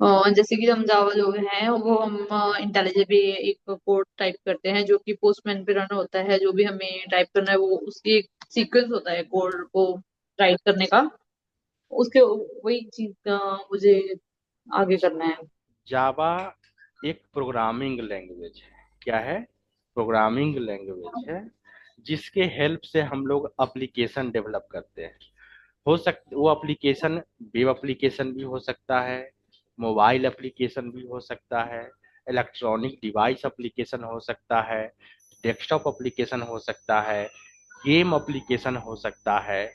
जैसे कि हम जावा लोग हैं वो हम इंटेलिजेंट भी एक कोड टाइप करते हैं जो कि पोस्टमैन पे रन होता है। जो भी हमें टाइप करना है वो उसकी एक सीक्वेंस होता है कोड को राइट करने का। उसके वही चीज का मुझे आगे करना है। जावा एक प्रोग्रामिंग लैंग्वेज है। क्या है? प्रोग्रामिंग लैंग्वेज है, जिसके हेल्प से हम लोग एप्लीकेशन डेवलप करते हैं। वो एप्लीकेशन वेब एप्लीकेशन भी हो सकता है, मोबाइल एप्लीकेशन भी हो सकता है, इलेक्ट्रॉनिक डिवाइस एप्लीकेशन हो सकता है, डेस्कटॉप एप्लीकेशन हो सकता है, गेम एप्लीकेशन हो सकता है।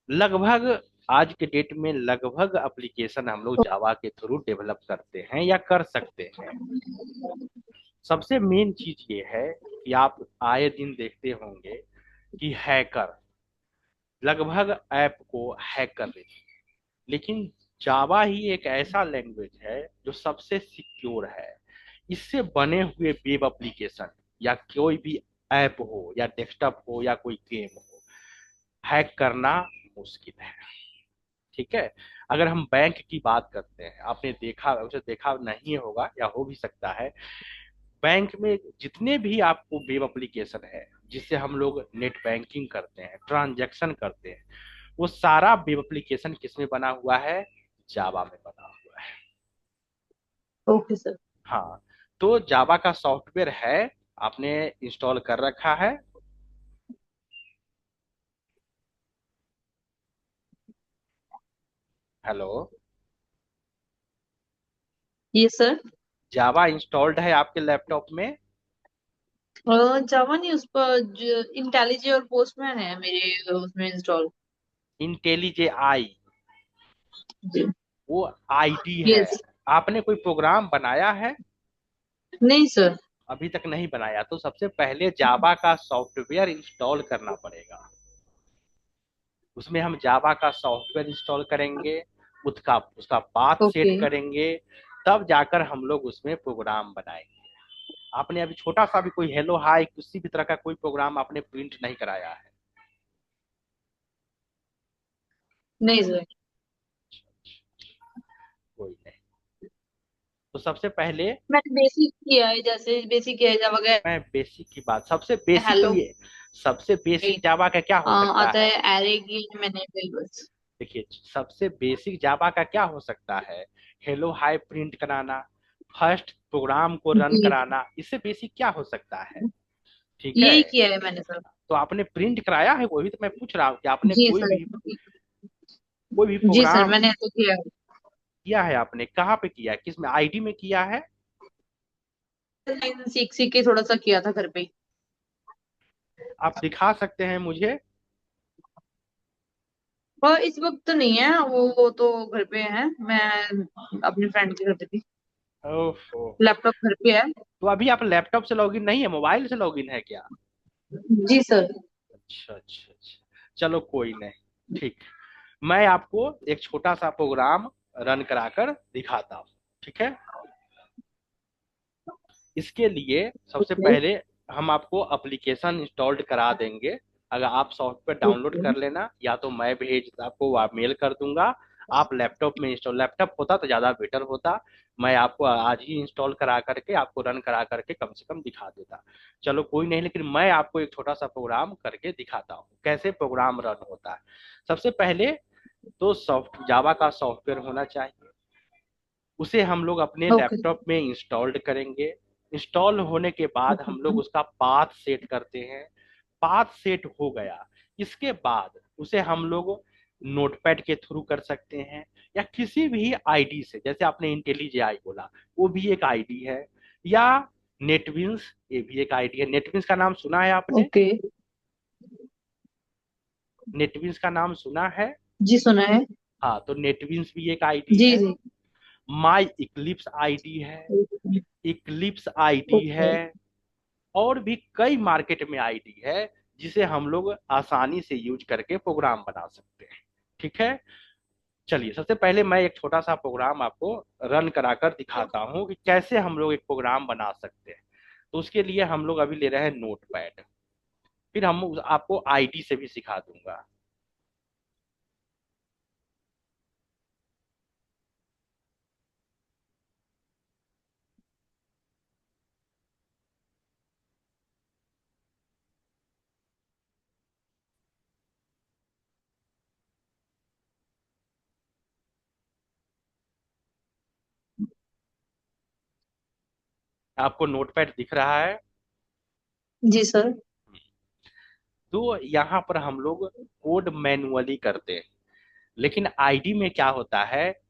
लगभग आज के डेट में लगभग एप्लीकेशन हम लोग जावा के थ्रू डेवलप करते हैं या कर सकते हैं। सबसे मेन चीज ये है कि आप आए दिन देखते होंगे कि हैकर लगभग ऐप को हैक कर रहे हैं, लेकिन जावा ही एक ऐसा लैंग्वेज है जो सबसे सिक्योर है। इससे बने हुए वेब एप्लीकेशन या कोई भी ऐप हो या डेस्कटॉप हो या कोई गेम हो, हैक करना मुश्किल है। ठीक है। अगर हम बैंक की बात करते हैं, आपने देखा, उसे देखा नहीं होगा या हो भी सकता है, बैंक में जितने भी आपको वेब एप्लीकेशन है जिससे हम लोग नेट बैंकिंग करते हैं, ट्रांजैक्शन करते हैं, वो सारा वेब एप्लीकेशन किसमें बना हुआ है? जावा में बना हुआ है। Okay sir. हाँ, तो जावा का सॉफ्टवेयर है, आपने इंस्टॉल कर रखा है? हेलो? ये सर। जावा इंस्टॉल्ड है आपके लैपटॉप में? जावा नहीं, उस पर इंटेलिजे और पोस्टमैन है मेरे उसमें इंस्टॉल। इंटेलिजे आई, जी। वो आईडी है। यस। आपने कोई प्रोग्राम बनाया है? नहीं सर। अभी तक नहीं बनाया, तो सबसे पहले जावा का सॉफ्टवेयर इंस्टॉल करना पड़ेगा। उसमें हम जावा का सॉफ्टवेयर इंस्टॉल करेंगे, उसका उसका पाथ सेट ओके। करेंगे, तब जाकर हम लोग उसमें प्रोग्राम बनाएंगे। आपने अभी छोटा सा भी कोई हेलो हाय किसी भी तरह का कोई प्रोग्राम आपने प्रिंट नहीं कराया है? नहीं सर। कोई नहीं। तो सबसे पहले मैंने बेसिक किया है, जैसे बेसिक किया है जावा का। मैं बेसिक की बात, सबसे बेसिक हेलो। ये, सबसे बेसिक जावा का क्या हो सकता आता है? है एरे की मैंने बस। देखिए, सबसे बेसिक जावा का क्या हो सकता है? हेलो हाय प्रिंट कराना, फर्स्ट प्रोग्राम को रन जी। कराना, इससे बेसिक क्या हो सकता है? ठीक है। यही किया है मैंने सर। तो आपने प्रिंट कराया है? वही तो मैं पूछ रहा हूँ कि आपने जी सर। कोई भी जी सर, प्रोग्राम मैंने ऐसे किया है। किया है? आपने कहाँ पे किया है, किस में आईडी में किया है? लाइन सीख सीख के थोड़ा सा किया था घर पे ही। आप दिखा सकते हैं मुझे? और इस वक्त तो नहीं है वो तो घर पे है। मैं अपनी फ्रेंड के घर पे थी। ओहो। लैपटॉप घर पे है। तो अभी आप लैपटॉप से लॉगिन नहीं है, मोबाइल से लॉगिन है क्या? जी सर। अच्छा अच्छा अच्छा, चलो कोई नहीं, ठीक। मैं आपको एक छोटा सा प्रोग्राम रन कराकर दिखाता हूँ। ठीक है। इसके लिए सबसे ओके। पहले हम आपको एप्लीकेशन इंस्टॉल्ड करा देंगे। अगर आप सॉफ्टवेयर डाउनलोड ओके। कर लेना, या तो मैं भेज आपको मेल कर दूंगा। आप लैपटॉप में इंस्टॉल, लैपटॉप होता तो ज़्यादा बेटर होता, मैं आपको आज ही इंस्टॉल करा करके आपको रन करा करके कम से कम दिखा देता। चलो कोई नहीं, लेकिन मैं आपको एक छोटा सा प्रोग्राम करके दिखाता हूँ कैसे प्रोग्राम रन होता है। सबसे पहले तो जावा का सॉफ्टवेयर होना चाहिए, उसे हम लोग अपने ओके। लैपटॉप में इंस्टॉल्ड करेंगे। इंस्टॉल होने के बाद हम लोग उसका पाथ सेट करते हैं। पाथ सेट हो गया, इसके बाद उसे हम लोग नोटपैड के थ्रू कर सकते हैं, या किसी भी आईडी से, जैसे आपने इंटेलिजे आई बोला, वो भी एक आईडी है, या नेटबिंस, ये भी एक आईडी है। नेटबिंस का नाम सुना है आपने? ओके। नेटबिंस का नाम सुना है? जी सुना है। हाँ, तो नेटबिंस भी एक आईडी जी है। जी। माई इक्लिप्स आईडी है, इक्लिप्स आईडी ओके। है, और भी कई मार्केट में आईडी है जिसे हम लोग आसानी से यूज करके प्रोग्राम बना सकते हैं। ठीक है। चलिए, सबसे पहले मैं एक छोटा सा प्रोग्राम आपको रन कराकर दिखाता हूँ कि कैसे हम लोग एक प्रोग्राम बना सकते हैं। तो उसके लिए हम लोग अभी ले रहे हैं नोटपैड, फिर हम आपको आईडी से भी सिखा दूंगा। आपको नोटपैड दिख रहा है? जी सर। तो यहाँ पर हम लोग कोड मैनुअली करते हैं, लेकिन आईडी में क्या होता है,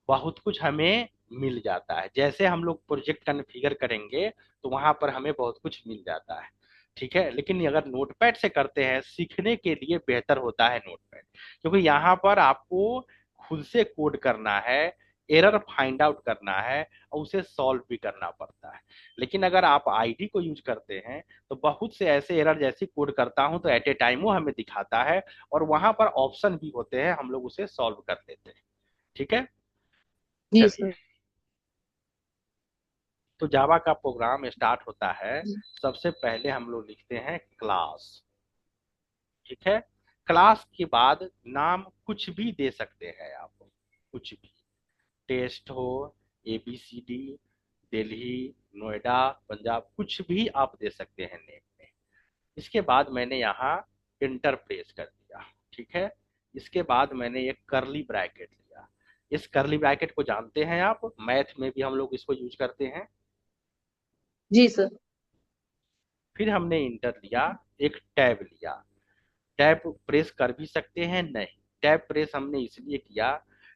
बहुत कुछ हमें मिल जाता है। जैसे हम लोग प्रोजेक्ट कॉन्फ़िगर करेंगे तो वहां पर हमें बहुत कुछ मिल जाता है। ठीक है, लेकिन अगर नोटपैड से करते हैं, सीखने के लिए बेहतर होता है नोटपैड, क्योंकि यहाँ पर आपको खुद से कोड करना है, एरर फाइंड आउट करना है और उसे सॉल्व भी करना पड़ता है। लेकिन अगर आप आईडी को यूज करते हैं तो बहुत से ऐसे एरर जैसे कोड करता हूं तो एट ए टाइम वो हमें दिखाता है, और वहां पर ऑप्शन भी होते हैं, हम लोग उसे सॉल्व कर लेते हैं। ठीक है, जी चलिए। सर। तो जावा का प्रोग्राम स्टार्ट होता है, सबसे पहले हम लोग लिखते हैं क्लास। ठीक है, क्लास के बाद नाम कुछ भी दे सकते हैं आप, कुछ भी, टेस्ट हो, ABCD, दिल्ली, नोएडा, पंजाब, कुछ भी आप दे सकते हैं नेम में। इसके बाद मैंने यहाँ इंटर प्रेस कर दिया। ठीक है, इसके बाद मैंने एक करली ब्रैकेट लिया। इस करली ब्रैकेट को जानते हैं आप, मैथ में भी हम लोग इसको यूज करते हैं। जी सर। फिर हमने इंटर लिया, एक टैब लिया। टैब प्रेस कर भी सकते हैं, नहीं, टैब प्रेस हमने इसलिए किया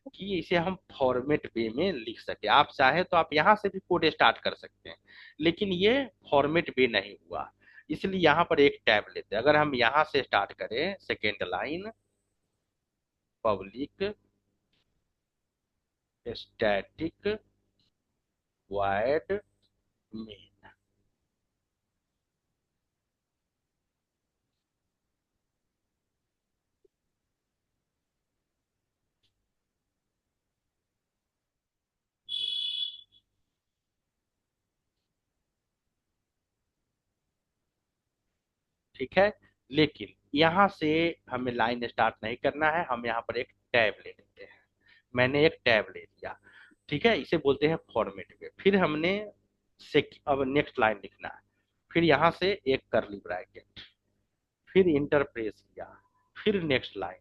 कि इसे हम फॉर्मेट वे में लिख सके। आप चाहे तो आप यहाँ से भी कोड स्टार्ट कर सकते हैं, लेकिन ये फॉर्मेट वे नहीं हुआ, इसलिए यहाँ पर एक टैब लेते हैं। अगर हम यहाँ से स्टार्ट करें, second line, public static void main. ठीक है, लेकिन यहाँ से हमें लाइन स्टार्ट नहीं करना है, हम यहाँ पर एक टैब ले लेते हैं। मैंने एक टैब ले लिया। ठीक है, इसे बोलते हैं फॉर्मेट में। फिर हमने अब नेक्स्ट लाइन लिखना है। फिर यहाँ से एक करली ब्रैकेट, फिर इंटर प्रेस किया, फिर नेक्स्ट लाइन।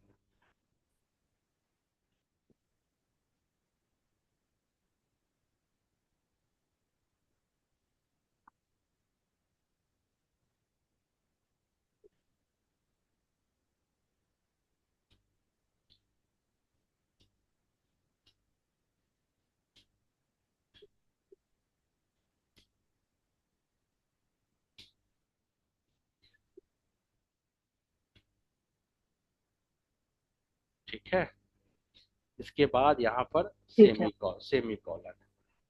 ठीक है, इसके बाद यहाँ पर ठीक है। Semi colon.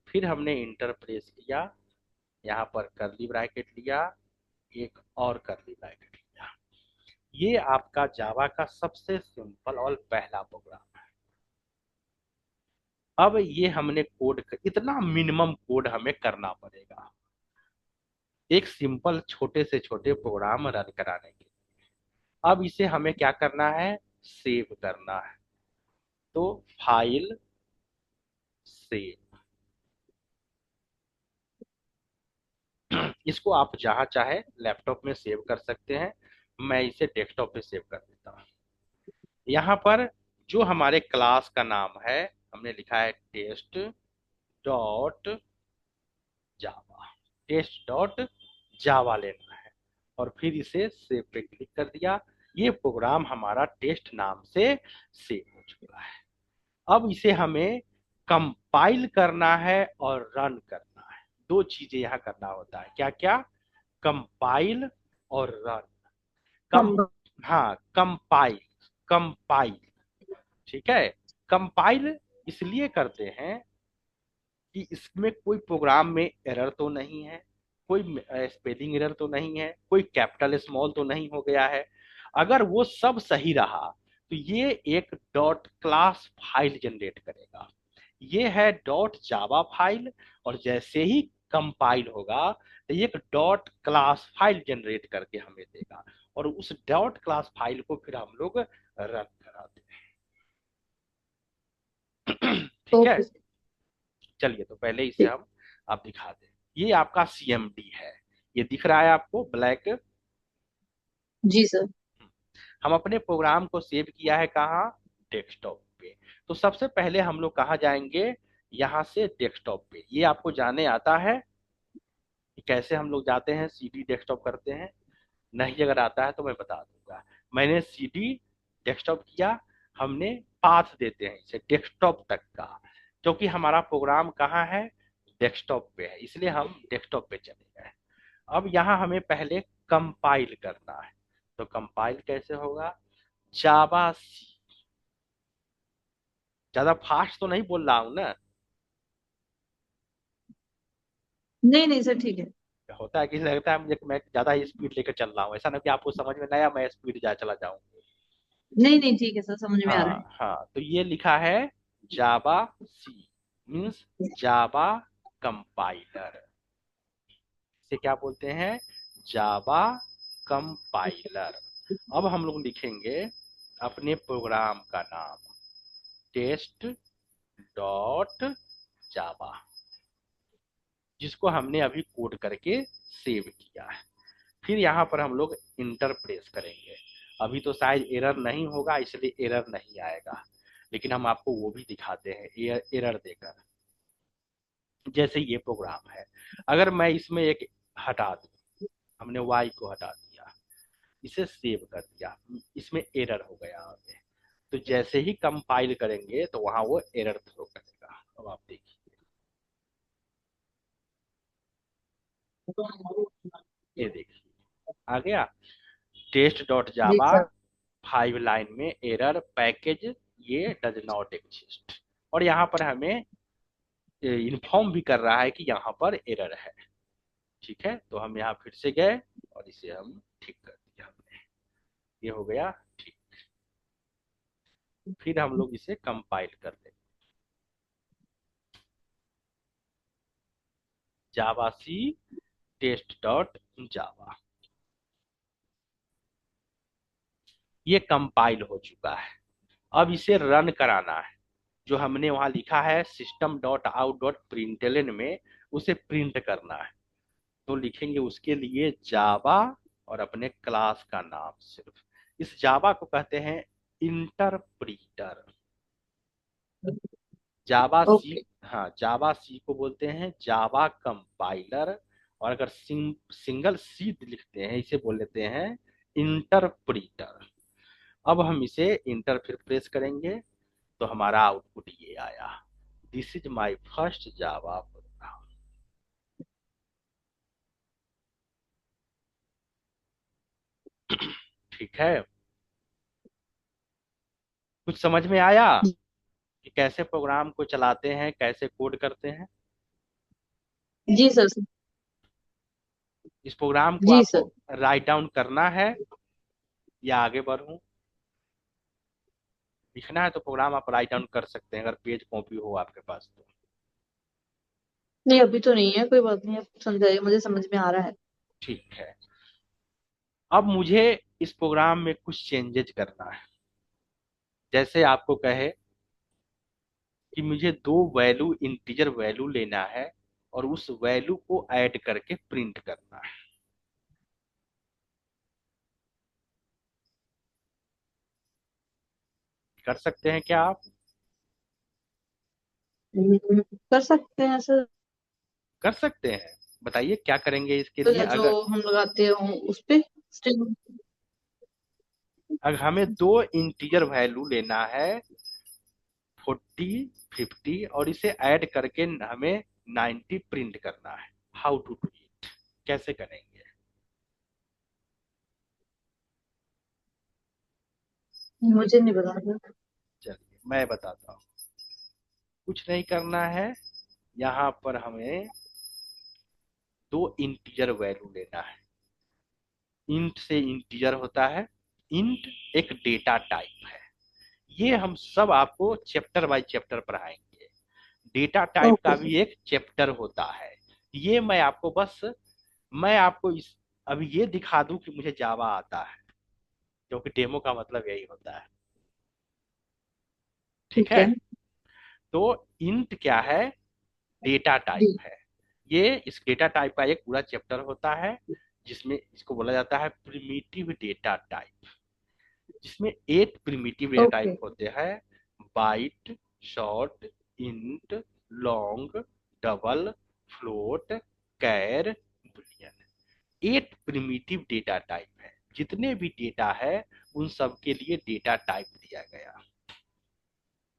फिर हमने इंटर प्रेस किया, यहाँ पर करली ब्रैकेट लिया, एक और करली ब्रैकेट लिया। ये आपका जावा का सबसे सिंपल और पहला प्रोग्राम है। अब ये हमने कोड, इतना मिनिमम कोड हमें करना पड़ेगा एक सिंपल छोटे से छोटे प्रोग्राम रन कराने के लिए। अब इसे हमें क्या करना है, सेव करना है। तो फाइल, सेव, इसको आप जहां चाहे लैपटॉप में सेव कर सकते हैं, मैं इसे डेस्कटॉप पे सेव कर देता हूँ। यहाँ पर जो हमारे क्लास का नाम है, हमने लिखा है test dot Java, test dot Java लेना है, और फिर इसे सेव पे क्लिक कर दिया। ये प्रोग्राम हमारा टेस्ट नाम से सेव हो चुका है। अब इसे हमें कंपाइल करना है और रन करना है। दो चीजें यहाँ करना होता है, क्या क्या, कंपाइल और रन। कम, हम। हाँ, कंपाइल, कंपाइल। ठीक है, कंपाइल इसलिए करते हैं कि इसमें कोई प्रोग्राम में एरर तो नहीं है, कोई स्पेलिंग एरर तो नहीं है, कोई कैपिटल स्मॉल तो नहीं हो गया है। अगर वो सब सही रहा तो ये एक डॉट क्लास फाइल जनरेट करेगा। ये है डॉट जावा फाइल, और जैसे ही कंपाइल होगा तो ये एक डॉट क्लास फाइल जनरेट करके हमें देगा, और उस डॉट क्लास फाइल को फिर हम लोग रन कराते हैं। ठीक है, ओके। चलिए, तो पहले इसे ठीक। हम आप दिखा दें। ये आपका CMD है, ये दिख रहा है आपको ब्लैक। जी सर। हम अपने प्रोग्राम को सेव किया है कहाँ, डेस्कटॉप पे। तो सबसे पहले हम लोग कहाँ जाएंगे, यहाँ से डेस्कटॉप पे। ये आपको जाने आता है? कि कैसे हम लोग जाते हैं सीडी डेस्कटॉप करते हैं। नहीं अगर आता है तो मैं बता दूंगा। मैंने सीडी डेस्कटॉप किया, हमने पाथ देते हैं इसे डेस्कटॉप तक का, क्योंकि हमारा प्रोग्राम कहाँ है, डेस्कटॉप पे है, इसलिए हम डेस्कटॉप पे चले गए। अब यहाँ हमें पहले कंपाइल करना है। तो कंपाइल कैसे होगा, जावा सी, ज्यादा फास्ट तो नहीं बोल रहा हूँ ना। नहीं नहीं सर, ठीक है। होता है कि लगता है मुझे कि मैं ज्यादा स्पीड लेकर चल रहा हूँ, ऐसा ना कि आपको समझ में ना आया मैं स्पीड जा चला जाऊँ। नहीं नहीं ठीक है सर, समझ में आ रहा हाँ हाँ, तो ये लिखा है जावा सी, मीन्स जावा कंपाइलर। इसे क्या बोलते हैं, जावा कंपाइलर। अब हम लोग लिखेंगे अपने प्रोग्राम का नाम, टेस्ट डॉट जावा, जिसको हमने अभी कोड करके सेव किया है। फिर यहाँ पर हम लोग इंटर प्रेस करेंगे। अभी तो शायद एरर नहीं होगा, इसलिए एरर नहीं आएगा, लेकिन हम आपको वो भी दिखाते हैं एरर देकर। जैसे ये प्रोग्राम है, अगर मैं इसमें एक हटा दूं, हमने वाई को हटा दिया, इसे सेव कर दिया, इसमें एरर हो गया आगे, तो जैसे ही कंपाइल करेंगे तो वहां वो एरर थ्रो करेगा। अब आप देखिए, है। ये देखिए आ गया, टेस्ट डॉट जी जावा सर। 5 लाइन में एरर पैकेज ये डज नॉट एग्जिस्ट। और यहाँ पर हमें इन्फॉर्म भी कर रहा है कि यहाँ पर एरर है। ठीक है, तो हम यहाँ फिर से गए और इसे हम ठीक कर दिया हमने, ये हो गया ठीक। फिर हम लोग इसे कंपाइल कर लेंगे, जावा सी टेस्ट डॉट जावा, ये कंपाइल हो चुका है। अब इसे रन कराना है, जो हमने वहां लिखा है system dot out dot println में, उसे प्रिंट करना है। तो लिखेंगे उसके लिए जावा और अपने क्लास का नाम सिर्फ। इस जावा को कहते हैं इंटरप्रीटर, जावा सी। ओके। हाँ, जावा सी को बोलते हैं जावा कंपाइलर, और अगर सिंगल सी लिखते हैं इसे बोल लेते हैं इंटरप्रीटर। अब हम इसे इंटर फिर प्रेस करेंगे तो हमारा आउटपुट ये आया, this is my first Java program. ठीक है, कुछ समझ में आया कि कैसे प्रोग्राम को चलाते हैं, कैसे कोड करते हैं। जी सर। इस प्रोग्राम को जी आपको सर। राइट डाउन करना है या आगे बढ़ूं, लिखना है तो प्रोग्राम आप राइट डाउन कर सकते हैं अगर पेज कॉपी हो आपके पास तो। नहीं अभी तो नहीं है, कोई बात नहीं, आप समझाइए, मुझे समझ में आ रहा है। ठीक है, अब मुझे इस प्रोग्राम में कुछ चेंजेज करना है। जैसे आपको कहे कि मुझे दो वैल्यू इंटीजर वैल्यू लेना है और उस वैल्यू को ऐड करके प्रिंट करना है, कर सकते हैं क्या आप, कर सकते हैं सर। कर सकते हैं। बताइए क्या करेंगे इसके तो लिए। जो अगर हम लगाते हो उस पे स्ट्रिंग। अगर हमें दो इंटीजर वैल्यू लेना है 40 50, और इसे ऐड करके हमें 90 प्रिंट करना है, हाउ टू डू इट, कैसे करेंगे। मुझे नहीं पता सर। चलिए मैं बताता हूँ, कुछ नहीं करना है। यहाँ पर हमें दो इंटीजर वैल्यू लेना है। इंट से इंटीजर होता है, इंट एक डेटा टाइप है, ये हम सब आपको चैप्टर बाय चैप्टर पढ़ाएंगे। डेटा टाइप का ओके सर। भी एक चैप्टर होता है। ये मैं आपको इस अभी ये दिखा दूं कि मुझे जावा आता है, क्योंकि डेमो का मतलब यही होता है। ठीक ठीक है, है। तो इंट क्या है, डेटा टाइप जी। है। ये इस डेटा टाइप का एक पूरा चैप्टर होता है, जिसमें इसको बोला जाता है प्रिमिटिव डेटा टाइप, जिसमें 8 प्रिमिटिव डेटा ओके। टाइप होते हैं, byte, short, int, long, double, float, char, 8 primitive data type है, जितने भी डेटा है उन सब के लिए डेटा टाइप दिया गया।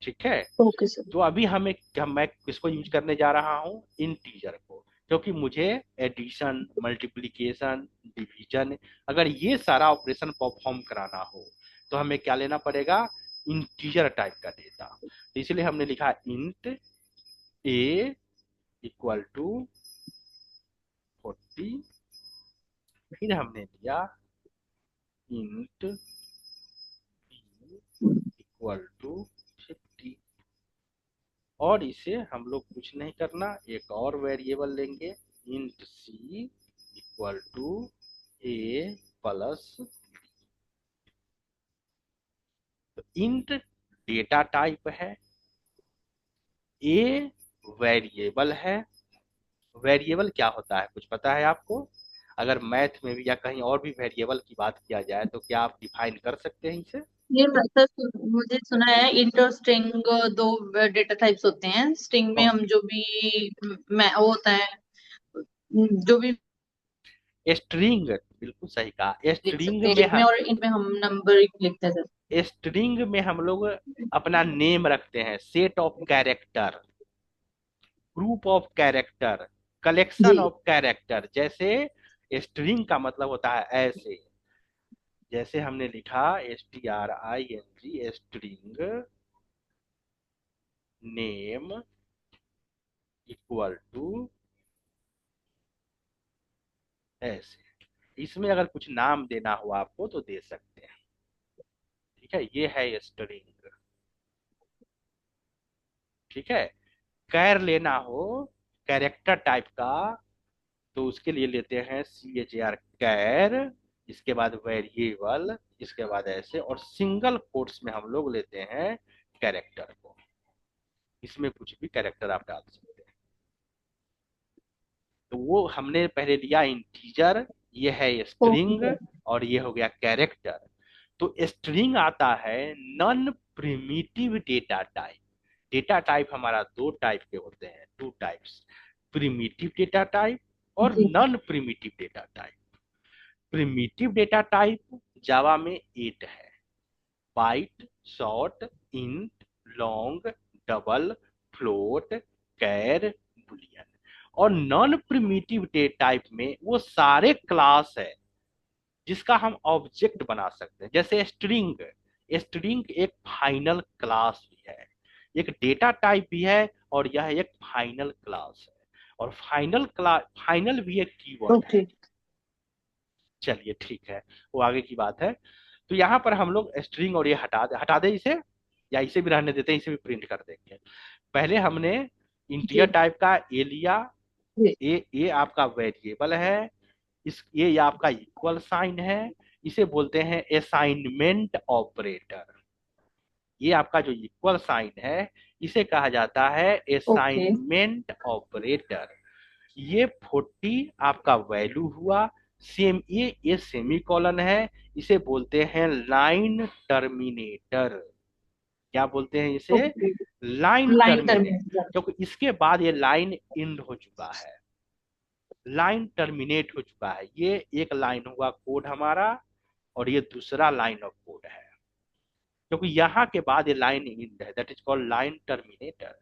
ठीक है। Okay sir. तो अभी मैं किसको यूज करने जा रहा हूँ, इंटीजर को, क्योंकि मुझे एडिशन, मल्टीप्लिकेशन, डिवीजन, अगर ये सारा ऑपरेशन परफॉर्म कराना हो तो हमें क्या लेना पड़ेगा, इंटीजर टाइप का डेटा। तो इसलिए हमने लिखा इंट ए इक्वल टू 40, फिर हमने लिया इंट बी इक्वल टू 50, और इसे हम लोग कुछ नहीं करना, एक और वेरिएबल लेंगे, int C equal to A plus. तो इंट डेटा टाइप है, ए वेरिएबल है। वेरिएबल क्या होता है कुछ पता है आपको? अगर मैथ में भी या कहीं और भी वेरिएबल की बात किया जाए तो क्या आप डिफाइन कर सकते हैं इसे? ये सर, मुझे सुना है इंट और स्ट्रिंग दो डेटा टाइप्स होते हैं। स्ट्रिंग में कौन? हम जो भी मैं वो होता है, जो भी स्ट्रिंग, बिल्कुल सही कहा, लिख स्ट्रिंग सकते हैं में इसमें, और इनमें हम नंबर लिखते हैं सर। स्ट्रिंग में हम लोग अपना नेम रखते हैं, set of character, group of character, collection जी। Of character. जैसे स्ट्रिंग का मतलब होता है ऐसे, जैसे हमने लिखा STRING, string name equal to ऐसे। इसमें अगर कुछ नाम देना हो आपको तो दे सकते हैं। ठीक है, ये है स्ट्रिंग। ठीक है। कैर लेना हो, कैरेक्टर टाइप का, तो उसके लिए लेते हैं CHAR कैर, इसके बाद वेरिएबल, इसके बाद ऐसे, और सिंगल कोट्स में हम लोग लेते हैं कैरेक्टर को। इसमें कुछ भी कैरेक्टर आप डाल सकते हैं। तो वो हमने पहले लिया इंटीजर, ये है ओके स्ट्रिंग, सर। और ये हो गया कैरेक्टर। तो स्ट्रिंग आता है non primitive data type. Data type हमारा दो टाइप के होते हैं, two types, primitive data type और जी। Non primitive data type. Primitive data type Java में 8 है, byte, short, int, long, double, float, char, boolean. और नॉन प्रिमिटिव डेटा टाइप में वो सारे क्लास है जिसका हम ऑब्जेक्ट बना सकते हैं। जैसे स्ट्रिंग, स्ट्रिंग एक फाइनल क्लास भी है, एक डेटा टाइप भी है, और यह एक फाइनल क्लास है। और फाइनल क्लास, फाइनल भी एक कीवर्ड है। ओके। चलिए ठीक है, वो आगे की बात है। तो यहाँ पर हम लोग स्ट्रिंग और ये हटा दे इसे, या इसे भी रहने देते हैं, इसे भी प्रिंट कर देंगे। पहले हमने इंटीजर जी। टाइप का ए लिया, जी। ये आपका वेरिएबल है, ये आपका इक्वल साइन है, इसे बोलते हैं असाइनमेंट ऑपरेटर। ये आपका जो इक्वल साइन है इसे कहा जाता है ओके। Assignment operator. ये 40 आपका वैल्यू हुआ। सेम ये सेमी कॉलन है, इसे बोलते हैं लाइन टर्मिनेटर। क्या बोलते हैं इसे? Okay. Line line terminate, terminator. क्योंकि इसके बाद ये लाइन एंड हो चुका है, लाइन टर्मिनेट हो चुका है। ये एक लाइन हुआ कोड हमारा, और ये दूसरा लाइन ऑफ कोड है, क्योंकि यहाँ के बाद ये लाइन एंड है, that is called line terminator.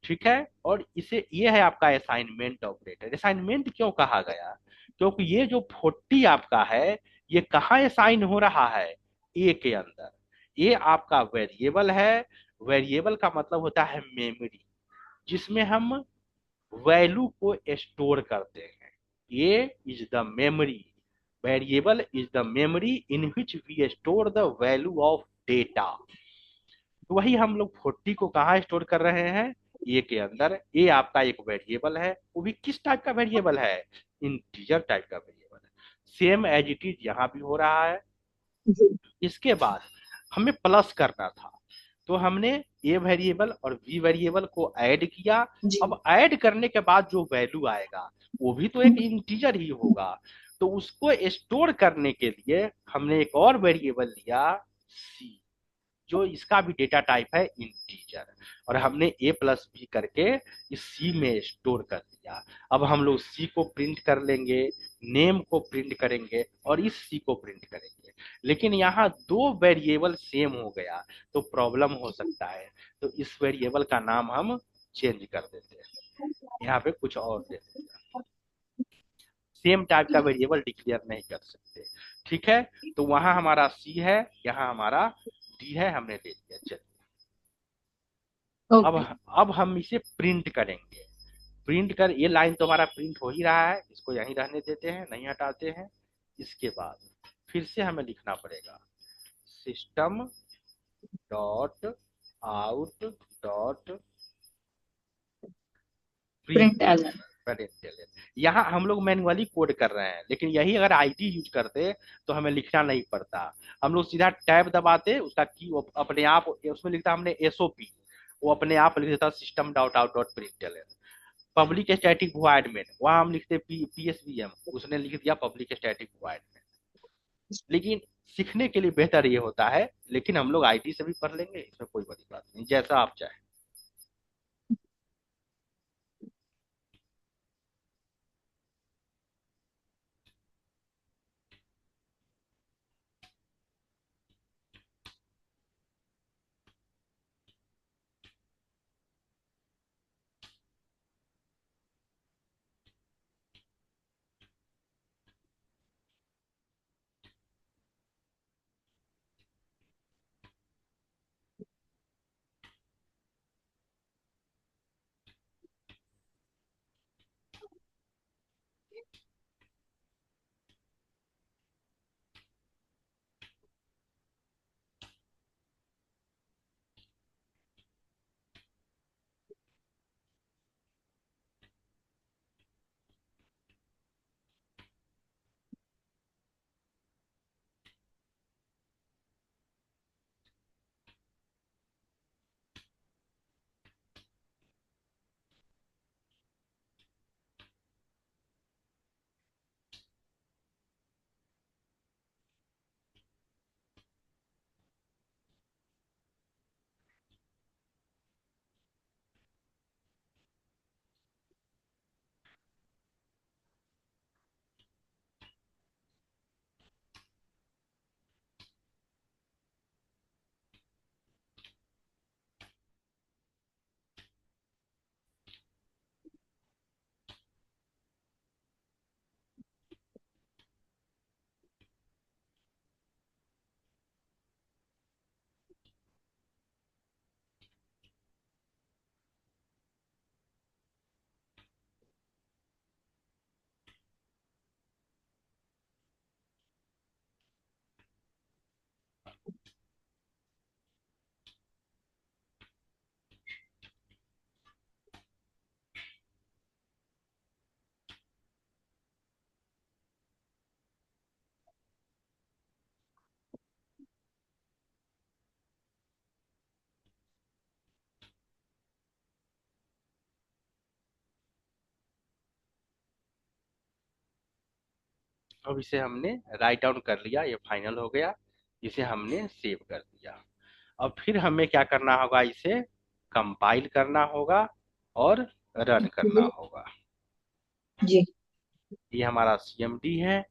ठीक है। और इसे, ये है आपका असाइनमेंट ऑपरेटर। असाइनमेंट क्यों कहा गया? क्योंकि ये जो 40 आपका है, ये कहाँ असाइन हो रहा है? ए के अंदर। ये आपका वेरिएबल है, वेरिएबल का मतलब होता है मेमोरी, जिसमें हम वैल्यू को स्टोर करते हैं। ये is the memory, variable is the memory in which we store the value of data. तो वही हम लोग 40 को कहाँ स्टोर कर रहे हैं? ए के अंदर। ए आपका एक वेरिएबल है, वो भी किस टाइप का वेरिएबल है? इंटीजर टाइप का वेरिएबल है। सेम एज इट इज यहाँ भी हो रहा है। जी। इसके बाद हमें प्लस करना था, तो हमने ए वेरिएबल और बी वेरिएबल को ऐड किया। जी। अब ऐड करने के बाद जो वैल्यू आएगा वो भी तो एक इंटीजर ही होगा। तो उसको स्टोर करने के लिए हमने एक और वेरिएबल लिया, सी, जो इसका भी डेटा टाइप है इंटीजर, और हमने ए प्लस बी करके इस सी में स्टोर कर दिया। अब हम लोग सी को प्रिंट कर लेंगे, नेम को प्रिंट करेंगे और इस सी को प्रिंट करेंगे। लेकिन यहाँ दो वेरिएबल सेम हो गया तो प्रॉब्लम हो सकता है, तो इस वेरिएबल का नाम हम चेंज कर देते हैं, यहाँ पे कुछ और दे देते हैं। सेम टाइप का वेरिएबल डिक्लेयर नहीं कर सकते। ठीक है, तो वहां हमारा सी है, यहाँ हमारा डी है, हमने दे दिया। चलिए अब ओके। अब हम इसे प्रिंट करेंगे। प्रिंट कर, ये लाइन तो हमारा प्रिंट हो ही रहा है, इसको यहीं रहने देते हैं, नहीं हटाते हैं। इसके बाद फिर से हमें लिखना पड़ेगा system dot out dot print println. यहाँ हम लोग मैन्युअली कोड कर रहे हैं, लेकिन यही अगर आईडी यूज करते तो हमें लिखना नहीं पड़ता। हम लोग सीधा टैब दबाते, उसका की वो अपने आप उसमें लिखता, हमने एसओपी, वो अपने आप लिख देता system dot out dot print. Public static void main, वहां हम लिखते पीएसवीएम, उसने लिख दिया पब्लिक स्टैटिक वॉइड मेन। लेकिन सीखने के लिए बेहतर ये होता है, लेकिन हम लोग आईडी से भी पढ़ लेंगे, इसमें कोई बड़ी बात नहीं, जैसा आप चाहें। अब इसे हमने राइट डाउन कर लिया, ये फाइनल हो गया, इसे हमने सेव कर दिया। अब फिर हमें क्या करना होगा, इसे कंपाइल करना होगा और रन करना होगा। जी। ये हमारा सीएमडी है,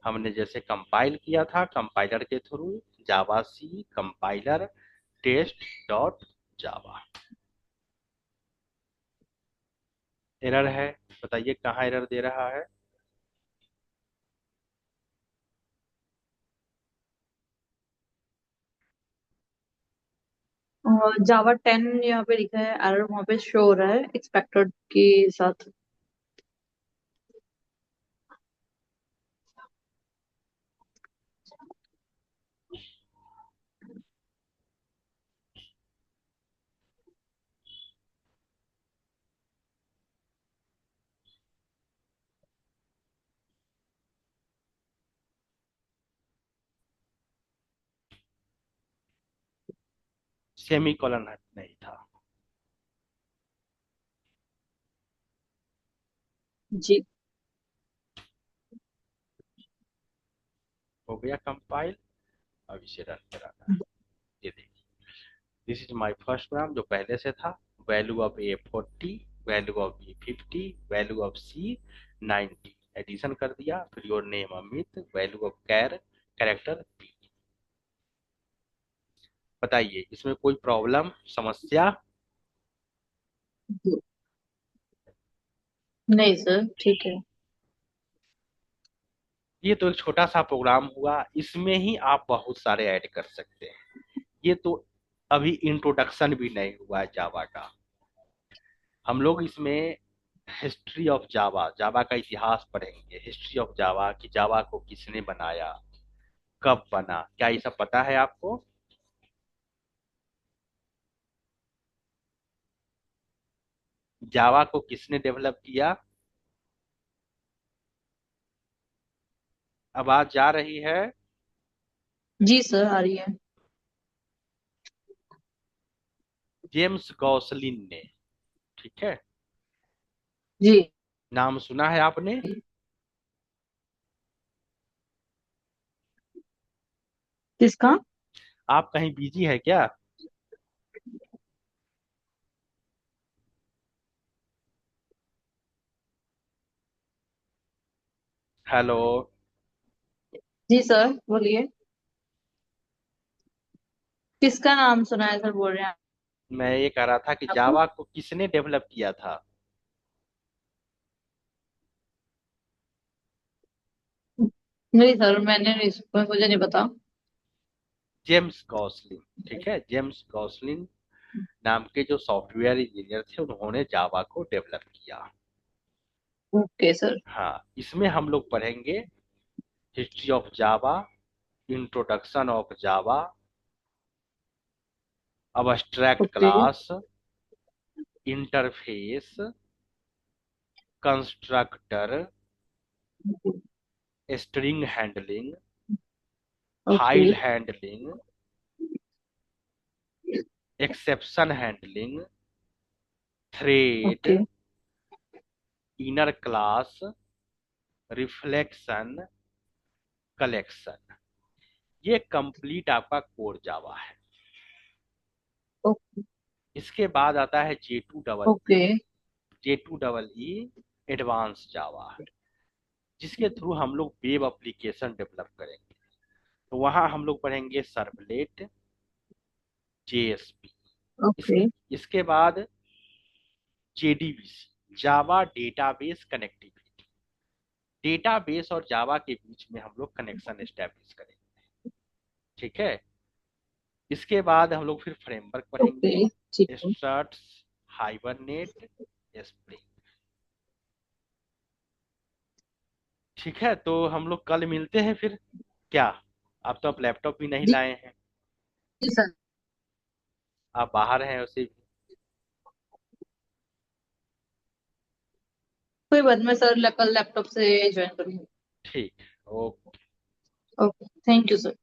हमने जैसे कंपाइल किया था कंपाइलर के through, Java c compiler test dot Java. Error है, बताइए कहाँ एरर दे रहा है। और जावा 10 यहाँ पे लिखा है, एरर वहाँ पे शो हो रहा है एक्सपेक्टेड के साथ। सेमी कॉलन नहीं था। जी। हो गया कंपाइल, अब इसे रन कराना है। ये देखिए, this is my first program जो पहले से था। Value of A 40, value of B 50, value of C 90, addition कर दिया, फिर your name Amit, value of char, character P. बताइए इसमें कोई प्रॉब्लम, समस्या? नहीं सर, ठीक है। ये तो एक छोटा सा प्रोग्राम हुआ, इसमें ही आप बहुत सारे ऐड कर सकते हैं। ये तो अभी इंट्रोडक्शन भी नहीं हुआ है जावा का। हम लोग इसमें हिस्ट्री ऑफ जावा, जावा का इतिहास पढ़ेंगे, हिस्ट्री ऑफ जावा कि जावा को किसने बनाया, कब बना, क्या ये सब पता है आपको? जावा को किसने डेवलप किया? आवाज जा रही है? जी सर, आ रही है। जेम्स गॉसलिन ने। ठीक है, जी। नाम सुना है आपने? किसका? आप कहीं बिजी है क्या? हेलो। जी सर, बोलिए। किसका नाम सुना है सर, बोल रहे हैं मैं ये कह रहा था कि आप? जावा को किसने डेवलप किया था? नहीं सर, मैंने नहीं, मुझे नहीं पता। जेम्स गॉसलिन। ठीक है, जेम्स गॉसलिन नाम के जो सॉफ्टवेयर इंजीनियर थे, उन्होंने जावा को डेवलप किया। Okay sir. हाँ, इसमें हम लोग पढ़ेंगे history of Java, introduction of Java, abstract okay. Class, interface, constructor, string handling, okay. File handling, exception handling, thread, okay. Inner class, reflection, collection. ये कंप्लीट आपका कोर जावा है। ओके। इसके बाद आता है ओके। J2EE एडवांस जावा, जिसके through हम लोग वेब एप्लीकेशन डेवलप करेंगे। तो वहां हम लोग पढ़ेंगे सर्वलेट, JSP। इस ओके। इसके बाद JDBC, जावा डेटाबेस कनेक्टिविटी, डेटाबेस और जावा के बीच में हम लोग कनेक्शन एस्टेब्लिश करेंगे। ठीक है, इसके बाद हम लोग फिर फ्रेमवर्क ओके। पढ़ेंगे, ठीक है। Struts, hibernate, spring. ठीक है, तो हम लोग कल मिलते हैं फिर, क्या? आप तो अब लैपटॉप भी नहीं जी। लाए हैं, जी सर। आप बाहर हैं उसे भी। कोई बात, मैं सर कल लैपटॉप से ज्वाइन करूंगी। ठीक। Okay. Okay, thank you sir.